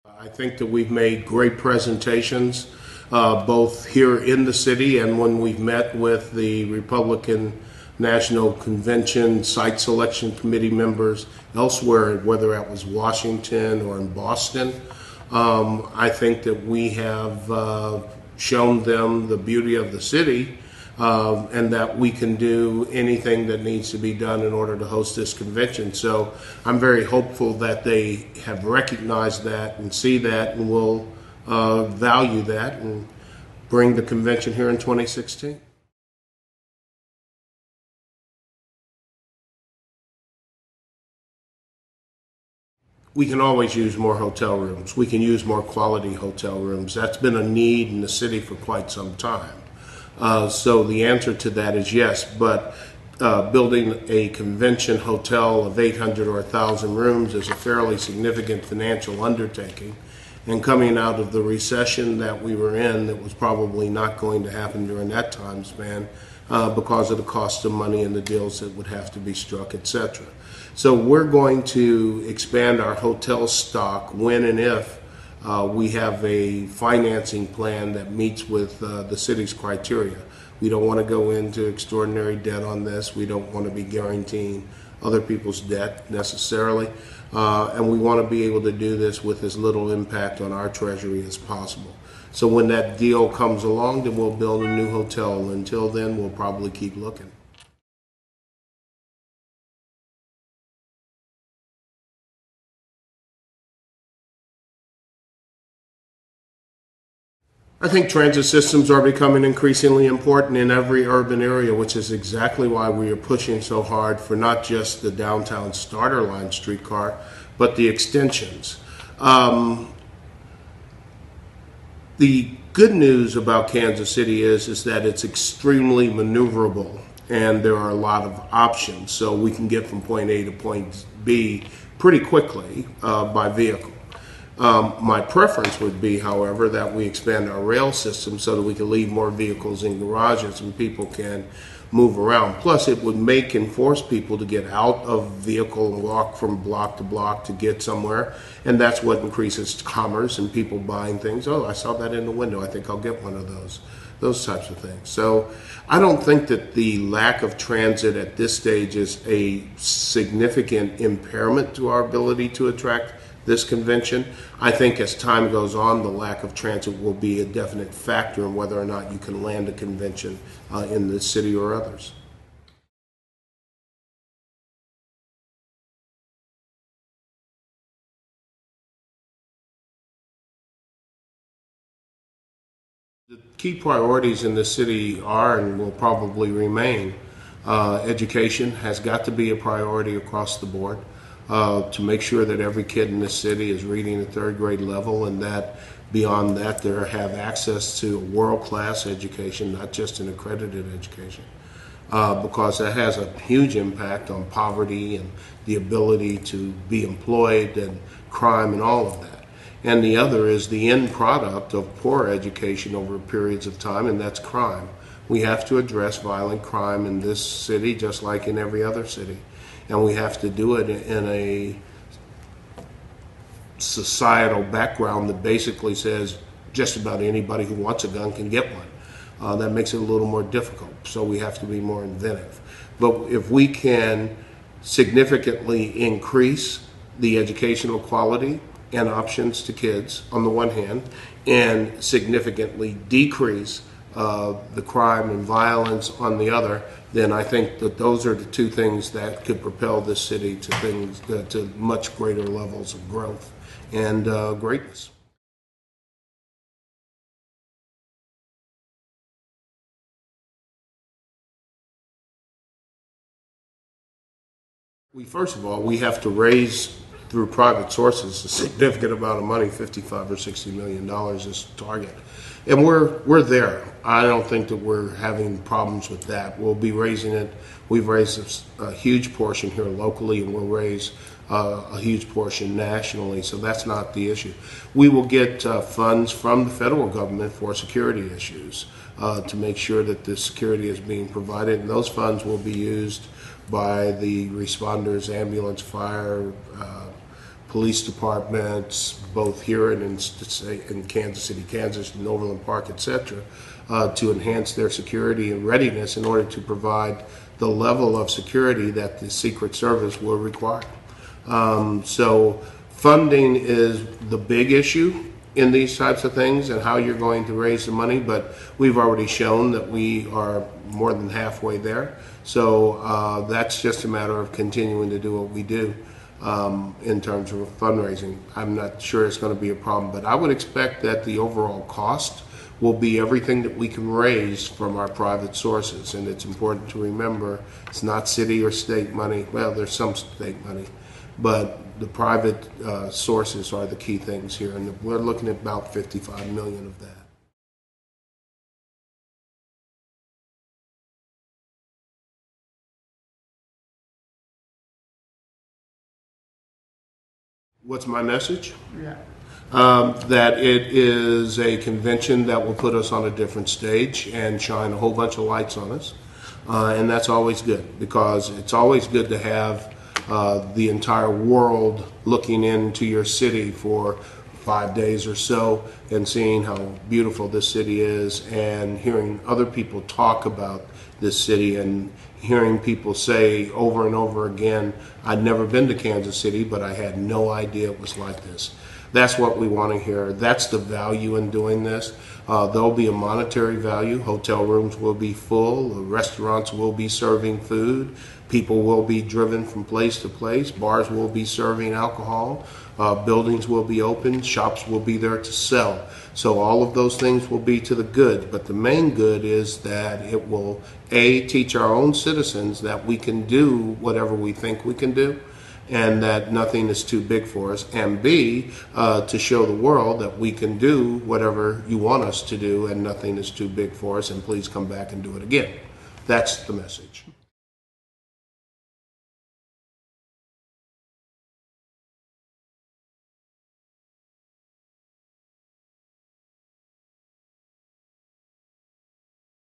I think that we've made great presentations, both here in the city and when we've met with the Republican National Convention site selection committee members elsewhere, whether that was Washington or in Boston. I think that we have shown them the beauty of the city and that we can do anything that needs to be done in order to host this convention. So I'm very hopeful that they have recognized that and see that and will value that and bring the convention here in 2016. We can always use more hotel rooms. We can use more quality hotel rooms. That's been a need in the city for quite some time. So the answer to that is yes, but building a convention hotel of 800 or 1,000 rooms is a fairly significant financial undertaking. And coming out of the recession that we were in, that was probably not going to happen during that time span because of the cost of money and the deals that would have to be struck, etc. So we're going to expand our hotel stock when and if we have a financing plan that meets with the city's criteria. We don't want to go into extraordinary debt on this. We don't want to be guaranteeing other people's debt necessarily. And we want to be able to do this with as little impact on our treasury as possible. So when that deal comes along, then we'll build a new hotel. Until then, we'll probably keep looking. I think transit systems are becoming increasingly important in every urban area, which is exactly why we are pushing so hard for not just the downtown starter line streetcar, but the extensions. The good news about Kansas City is that it's extremely maneuverable and there are a lot of options. So we can get from point A to point B pretty quickly by vehicle. My preference would be, however, that we expand our rail system so that we can leave more vehicles in garages and people can move around. Plus, it would make and force people to get out of vehicle and walk from block to block to get somewhere. And that's what increases commerce and people buying things. Oh, I saw that in the window. I think I'll get one of those types of things. So I don't think that the lack of transit at this stage is a significant impairment to our ability to attract this convention. I think as time goes on, the lack of transit will be a definite factor in whether or not you can land a convention in this city or others. The key priorities in the city are and will probably remain. Education has got to be a priority across the board. To make sure that every kid in this city is reading at third grade level and that beyond that they have access to world-class education, not just an accredited education, because that has a huge impact on poverty and the ability to be employed and crime and all of that. And the other is the end product of poor education over periods of time, and that's crime. We have to address violent crime in this city just like in every other city. And we have to do it in a societal background that basically says just about anybody who wants a gun can get one. That makes it a little more difficult, so we have to be more inventive. But if we can significantly increase the educational quality and options to kids on the one hand, and significantly decrease the crime and violence on the other, then I think that those are the two things that could propel this city to to much greater levels of growth and greatness. First of all, we have to raise through private sources a significant amount of money. 55 or 60 million dollars is the target, and we're there. I don't think that we're having problems with that. We'll be raising it. We've raised a huge portion here locally, and we'll raise a huge portion nationally, so that's not the issue. We will get funds from the federal government for security issues to make sure that the security is being provided, and those funds will be used by the responders, ambulance, fire, police departments, both here and in Kansas City, Kansas, and Overland Park, etc., to enhance their security and readiness in order to provide the level of security that the Secret Service will require. So funding is the big issue in these types of things and how you're going to raise the money, but we've already shown that we are more than halfway there. So that's just a matter of continuing to do what we do in terms of fundraising. I'm not sure it's going to be a problem, but I would expect that the overall cost will be everything that we can raise from our private sources. And it's important to remember it's not city or state money. Well, there's some state money, but the private sources are the key things here, and we're looking at about $55 million of that. What's my message? Yeah. That it is a convention that will put us on a different stage and shine a whole bunch of lights on us. And that's always good, because it's always good to have the entire world looking into your city for 5 days or so and seeing how beautiful this city is, and hearing other people talk about this city and hearing people say over and over again, I'd never been to Kansas City, but I had no idea it was like this. That's what we want to hear. That's the value in doing this. There'll be a monetary value. Hotel rooms will be full. Restaurants will be serving food. People will be driven from place to place. Bars will be serving alcohol. Buildings will be open. Shops will be there to sell. So all of those things will be to the good. But the main good is that it will, A, teach our own citizens that we can do whatever we think we can do, and that nothing is too big for us, and B, to show the world that we can do whatever you want us to do and nothing is too big for us, and please come back and do it again. That's the message.